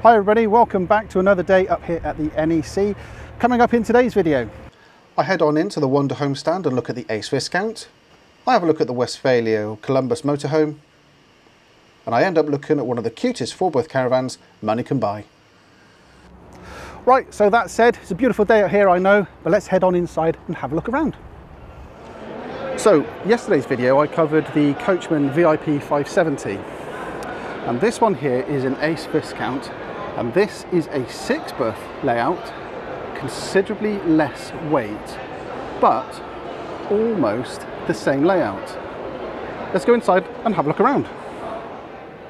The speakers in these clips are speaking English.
Hi everybody, welcome back to another day up here at the NEC. Coming up in today's video, I head on into the Wandahome stand and look at the Ace Viscount. I have a look at the Westfalia Columbus Motorhome. And I end up looking at one of the cutest four-berth caravans money can buy. Right, so that said, it's a beautiful day out here, I know, but let's head on inside and have a look around. So, yesterday's video I covered the Coachman VIP 570. And this one here is an Ace Viscount. And this is a 6-berth layout, considerably less weight, but almost the same layout. Let's go inside and have a look around.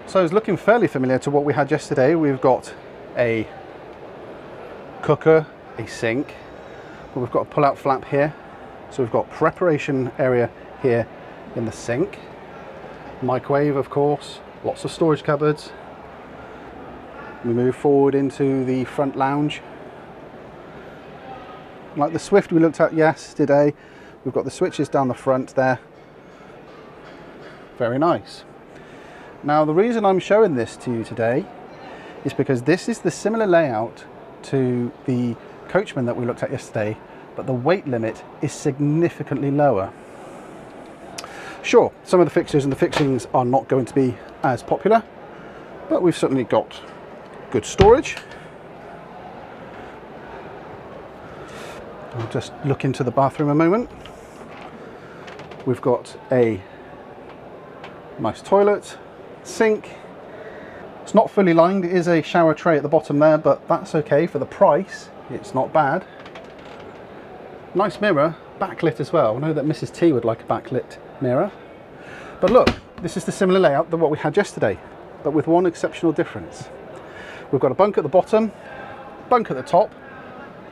So it's looking fairly familiar to what we had yesterday. We've got a cooker, a sink, but we've got a pull-out flap here. So we've got preparation area here in the sink, microwave of course, lots of storage cupboards. We move forward into the front lounge. Like the Swift we looked at yesterday, we've got the switches down the front there. Very nice. Now the reason I'm showing this to you today is because this is the similar layout to the Coachman that we looked at yesterday, but the weight limit is significantly lower. Sure, some of the fixtures and the fixings are not going to be as popular, but we've certainly got good storage. I'll just look into the bathroom a moment. We've got a nice toilet, sink. It's not fully lined, it is a shower tray at the bottom there, but that's okay for the price. It's not bad. Nice mirror, backlit as well. I know that Mrs. T would like a backlit mirror. But look, this is the similar layout than what we had yesterday, but with one exceptional difference. We've got a bunk at the bottom, bunk at the top,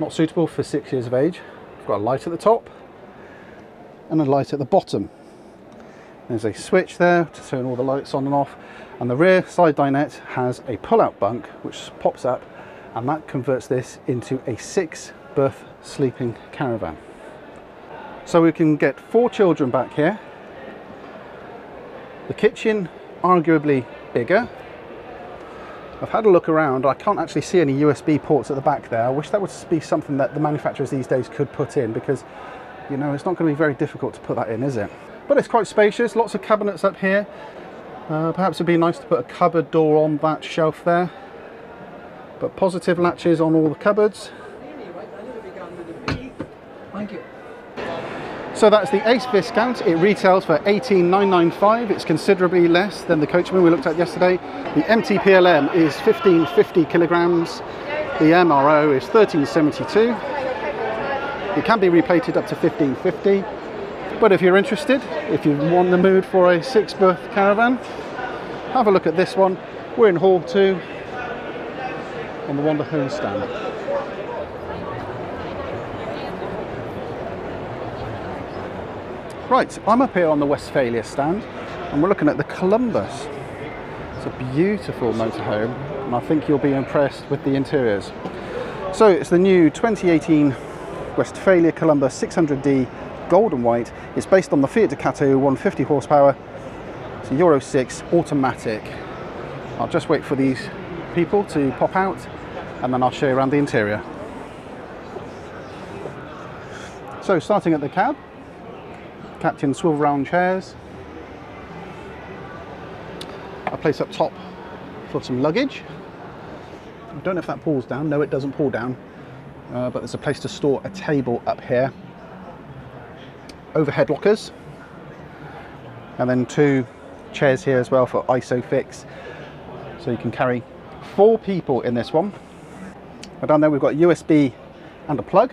not suitable for 6 years of age. We've got a light at the top and a light at the bottom. There's a switch there to turn all the lights on and off, and the rear side dinette has a pull-out bunk which pops up, and that converts this into a 6-berth sleeping caravan. So we can get 4 children back here. The kitchen arguably bigger. I've had a look around, I can't actually see any USB ports at the back there. I wish that would be something that the manufacturers these days could put in, because, you know, it's not going to be very difficult to put that in, is it? But it's quite spacious, lots of cabinets up here. Perhaps it'd be nice to put a cupboard door on that shelf there. But positive latches on all the cupboards. Thank you. So that's the Ace Viscount. It retails for $18,995. It's considerably less than the Coachman we looked at yesterday. The MTPLM is 1550 kilograms. The MRO is 1372. It can be replated up to 1550. But if you're interested, if you want the mood for a 6-berth caravan, have a look at this one. We're in Hall 2 on the Wandahome stand. Right, I'm up here on the Westfalia stand and we're looking at the Columbus. It's a beautiful motorhome and I think you'll be impressed with the interiors. So it's the new 2018 Westfalia Columbus 600D gold and white. It's based on the Fiat Ducato 150 horsepower. It's a Euro 6 automatic. I'll just wait for these people to pop out and then I'll show you around the interior. So starting at the cab, Captain swivel round chairs, a place up top for some luggage. I don't know if that pulls down. No, it doesn't pull down, but there's a place to store a table up here. Overhead lockers, and then 2 chairs here as well for ISOFIX, so you can carry 4 people in this one. And down there we've got USB and a plug.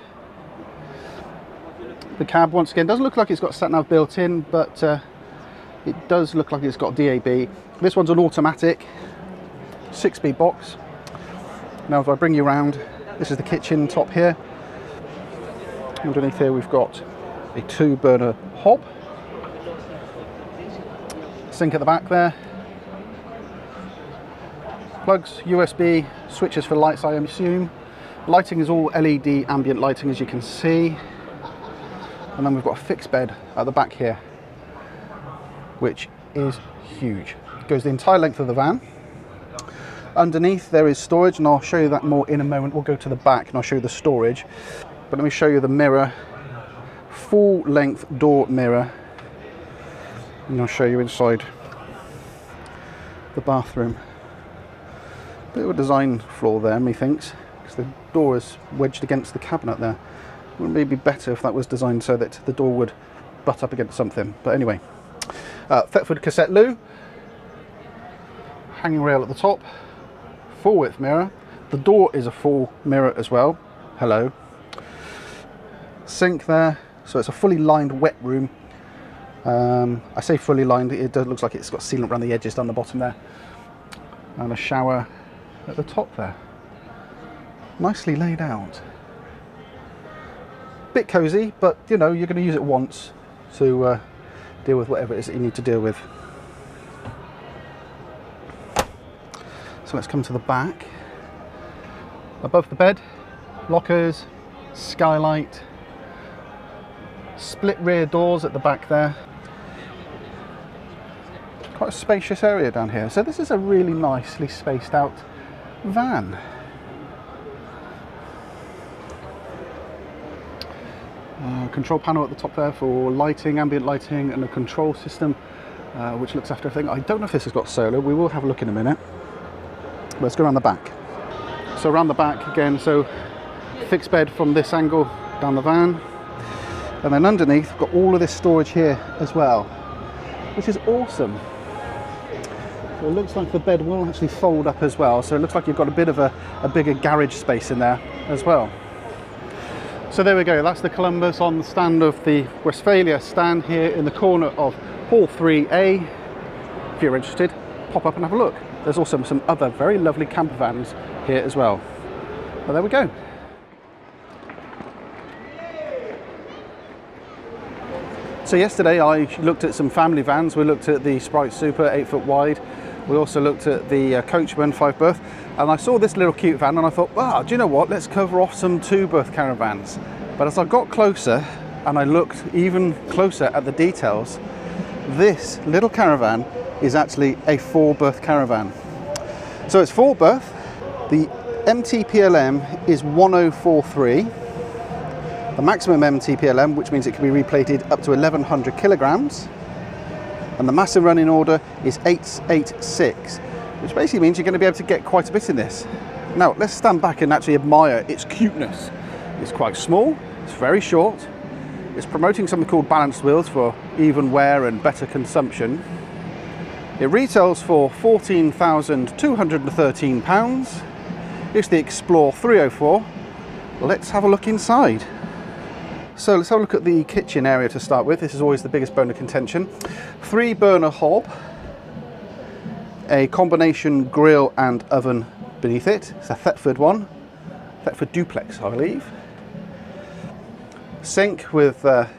The cab, once again, doesn't look like it's got sat-nav built in, but it does look like it's got DAB. This one's an automatic 6-speed box. Now if I bring you around, this is the kitchen top here. Underneath here we've got a 2-burner hob. Sink at the back there. Plugs, USB, switches for lights I assume. Lighting is all LED ambient lighting, as you can see. And then we've got a fixed bed at the back here, which is huge. It goes the entire length of the van. Underneath there is storage, and I'll show you that more in a moment. We'll go to the back and I'll show you the storage. But let me show you the mirror. Full length door mirror. And I'll show you inside the bathroom. Bit of a design flaw there, methinks, because the door is wedged against the cabinet there. Wouldn't it be better if that was designed so that the door would butt up against something? But anyway, Thetford cassette loo, hanging rail at the top, full width mirror. The door is a full mirror as well. Hello. Sink there, so it's a fully lined wet room. I say fully lined, it looks like it's got sealant around the edges down the bottom there. And a shower at the top there. Nicely laid out. Bit cosy, but you know, you're going to use it once to deal with whatever it is that you need to deal with. So let's come to the back. Above the bed, lockers, skylight, split rear doors at the back there. Quite a spacious area down here. So this is a really nicely spaced out van. Control panel at the top there for lighting, ambient lighting, and a control system which looks after everything. I don't know if this has got solar. We will have a look in a minute. Let's go around the back. So around the back again, so fixed bed from this angle down the van, and then underneath we've got all of this storage here as well, which is awesome. So it looks like the bed will actually fold up as well, so it looks like you've got a bit of a bigger garage space in there as well. So there we go, that's the Columbus on the stand of the Westfalia stand here in the corner of Hall 3A. If you're interested, pop up and have a look. There's also some other very lovely camper vans here as well. Well, there we go. So yesterday I looked at some family vans. We looked at the Sprite Super 8 foot wide. We also looked at the Coachman 5 berth, and I saw this little cute van and I thought, wow, do you know what, let's cover off some 2 berth caravans. But as I got closer and I looked even closer at the details, this little caravan is actually a 4 berth caravan. So it's 4 berth. The MTPLM is 1043. The maximum MTPLM, which means it can be replated up to 1100 kilograms. And the massive running order is 886, which basically means you're going to be able to get quite a bit in this. Now let's stand back and actually admire its cuteness. It's quite small, it's very short, it's promoting something called balanced wheels for even wear and better consumption. It retails for £14,213. It's the Xplore 304. Let's have a look inside. So let's have a look at the kitchen area to start with. This is always the biggest bone of contention. 3-burner hob, a combination grill and oven beneath it. It's a Thetford one, Thetford duplex, I believe. Sink with a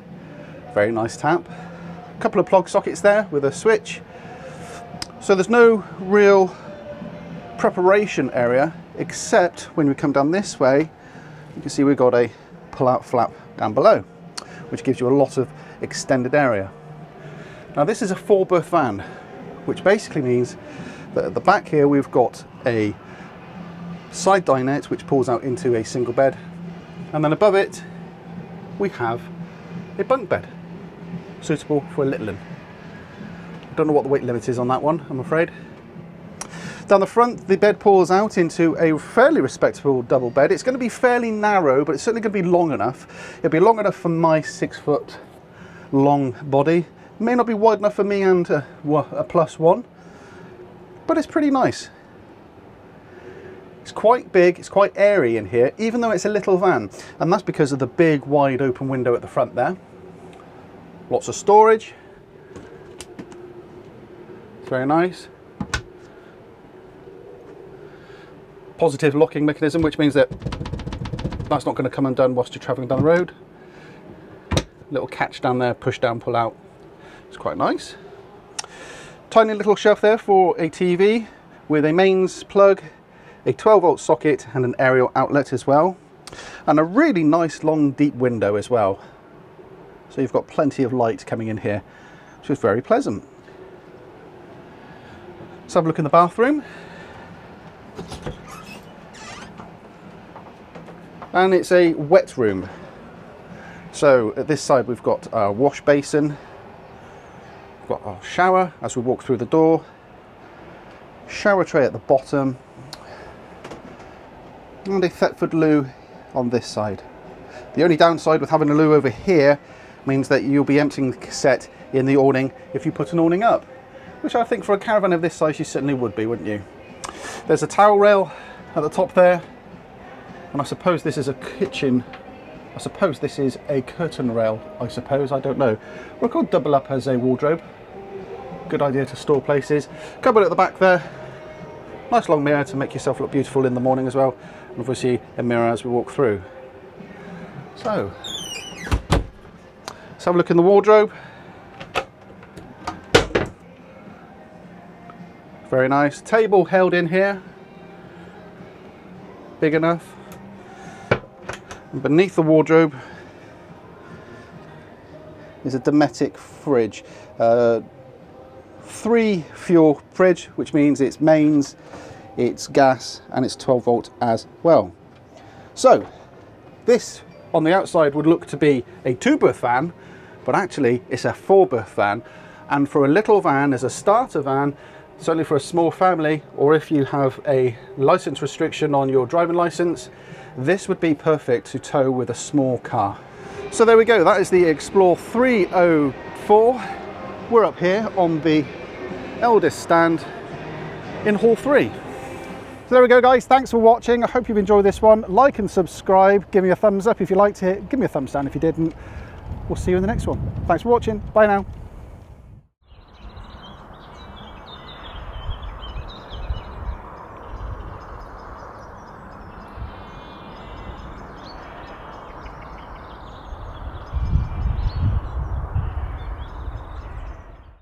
very nice tap. A couple of plug sockets there with a switch. So there's no real preparation area, except when we come down this way, you can see we've got a pull-out flap down below, which gives you a lot of extended area. Now this is a 4 berth van, which basically means that at the back here we've got a side dinette which pulls out into a single bed, and then above it we have a bunk bed suitable for a little one. I don't know what the weight limit is on that one, I'm afraid. Down the front, the bed pulls out into a fairly respectable double bed. It's going to be fairly narrow, but it's certainly going to be long enough. It'll be long enough for my 6 foot long body. It may not be wide enough for me and a +1, but it's pretty nice. It's quite big, it's quite airy in here, even though it's a little van. And that's because of the big wide open window at the front there. Lots of storage. It's very nice. Positive locking mechanism, which means that that's not going to come undone whilst you're travelling down the road. Little catch down there, push down, pull out. It's quite nice. Tiny little shelf there for a TV with a mains plug, a 12-volt socket and an aerial outlet as well, and a really nice long deep window as well. So you've got plenty of light coming in here, which is very pleasant. Let's have a look in the bathroom. And it's a wet room. So at this side we've got our wash basin, we've got our shower as we walk through the door, shower tray at the bottom, and a Thetford loo on this side. The only downside with having a loo over here means that you'll be emptying the cassette in the awning if you put an awning up, which I think for a caravan of this size you certainly would be, wouldn't you? There's a towel rail at the top there, and I suppose this is a kitchen. I suppose this is a curtain rail, I suppose, I don't know. Or it could double up as a wardrobe. Good idea to store places. Cupboard at the back there. Nice long mirror to make yourself look beautiful in the morning as well. And obviously a mirror as we walk through. So, let's have a look in the wardrobe. Very nice. Table held in here. Big enough. And beneath the wardrobe is a Dometic fridge. 3 fuel fridge, which means it's mains, it's gas, and it's 12 volt as well. So this on the outside would look to be a 2-berth van, but actually it's a 4-berth van. And for a little van, as a starter van, certainly for a small family, or if you have a license restriction on your driving license, this would be perfect to tow with a small car. So there we go, that is the Xplore 304. We're up here on the eldest stand in Hall 3. So there we go guys, thanks for watching. I hope you've enjoyed this one. Like and subscribe, give me a thumbs up if you liked it, give me a thumbs down if you didn't. We'll see you in the next one. Thanks for watching, bye now.